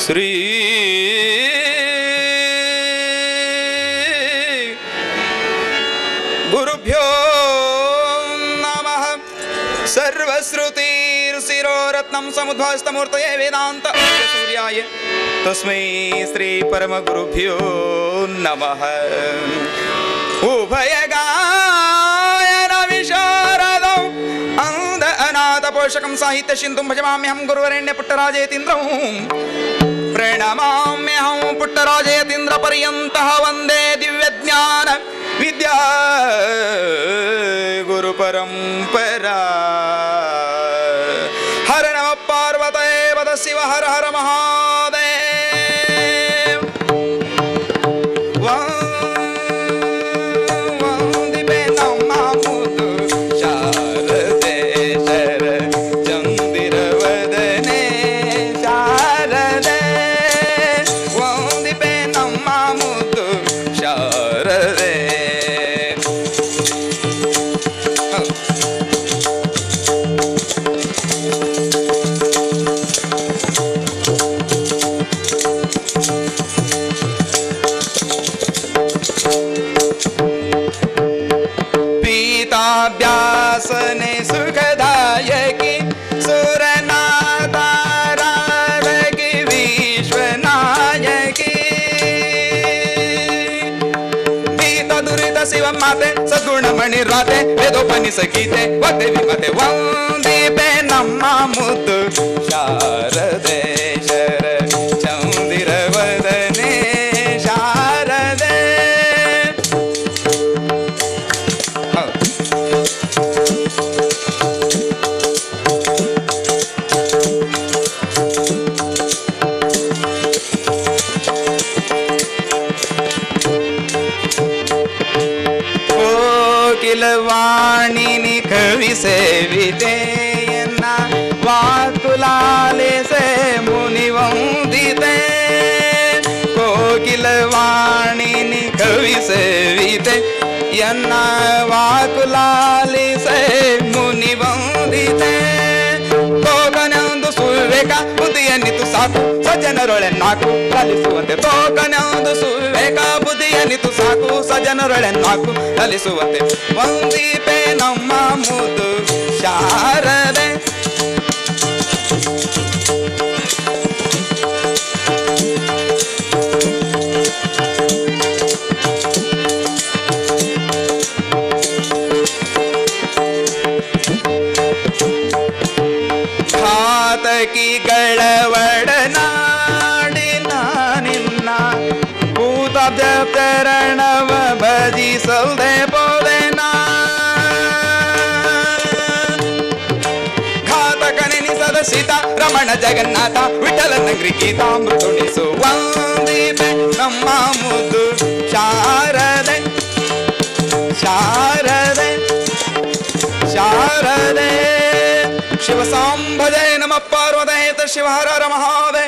ಶ್ರೀ ಗುರುಭ್ಯೋ ನಮಃ. ಸರ್ವಶ್ರುತಿರ್ಶಿರೋರತ್ನಂ ಸಮುದ್ಭಾಸ್ತಮೂರ್ತಯೇ ವೇದಾಂತ ಸೂರ್ಯಾಯ ತಸ್ಮೈ ಶ್ರೀ ಪರಮಗುರುಭ್ಯೋ ನಮಃ. ಉಭಯಗಾಯನ ವಿಶಾರದಂ ಅಂಧ ಅನಾಥ ಪೋಷಕಂ ಸಾಹಿತ್ಯ ಸಿಂಧುಂ ಭಜಮಾಮ್ಯಹಂ ಗುರುವರೆಣ್ಯ ಪುಟ್ಟರಾಜೇತೀಂದ್ರಂ ಪ್ರಣಮಾಮ್ಯಹಂ ಪುಟ್ಟರಾಜೇತೀಂದ್ರ ಪರ್ಯಂತಃ ವಂದೇ ದಿವ್ಯಜ್ಞಾನ ವಿದ್ಯಾ ಗುರು ಪರಂಪರಾ. ಹರ ನಮಃ ಪಾರ್ವತೇ ಪದ ಶಿವ ಹರ ಹರ ಮಹಾದೇವ. ವಂದಿಪೆ ನಮ್ಮ ಮುದ್ದು ಶಾರದೆ ಶರ ಚಂದಿರವದನೆ ಶಾರದೆ. ವಂದಿಪೆ ನಮ್ಮ ಮುದ್ದು ಶಾರದೆ. पीताभ्यासने सुखदायकी सुरनादारकी विश्वनायकी. भीत दुरित शिवं माते सद्गुणमणि राते वेदोपनि सगीते वते विमते. ವಂದಿಪೆ ನಮ್ಮ ಮುದ್ದು ಶಾರದೆ ಶರ ಚಂದಿರವದನೆ ಶಾರದೆ. ಕೋಕಿಲವಾಣಿನಿ ಕವಿ ಸೇವಿತೆಯನ್ನ ವಾಕುಲಾಲಿಸೆ ಮುನಿ ವಂದಿತೆ. ಕೋಕಿಲವಾಣಿನಿ ಕವಿ ಸೇವಿತೆ ಎನ್ನ ವಾಕುಲಾಲಿಸೆ ಮುನಿ ವಂದಿತೆ. ತೋಕನೊಂದು ಸುವೇಕ ಬುದ್ಧಿಯನ್ನಿತು ಸಾಕು ಸಜ್ಜನರೊಳೆ ನಾಕು ಕಲಿಸುವಂತೆ. ತೋಕನೊಂದು ಸುವೇಕ ಬುದ್ಧಿಯನ್ನಿತು ಸಾಕು ಸಜ್ಜನರೊಳೆ ನಾಕು ಕಲಿಸುವಂತೆ. ವಂದಿಪೆ ನಮ್ಮ ಮುದು ಶಾರದೆ. ಘಾತಕಿಗಳ ಒಡನಾಡಿನ ನಿನ್ನ ಭೂತರಣವ ಭಜಿಸಲ್ದೆ ಪೋದೆನ. ಘಾತಕನೆನಿಸದ ಸೀತಾ ರಮಣ ಜಗನ್ನಾಥ ವಿಠಲನ ಗೀತಾಮೃತುಣಿಸು. ವಂದಿಪೆ ನಮ್ಮ ಮುದ್ದು ಶಾರದೆ ಶಾರದೆ ಶಾರದೆ. ಶಿವ ಸಾಂಬಜಯ ನಮಃ ಪಾರ್ವತೇ ಶಿವ ಹರ ಹರ ಮಹಾದೇವ.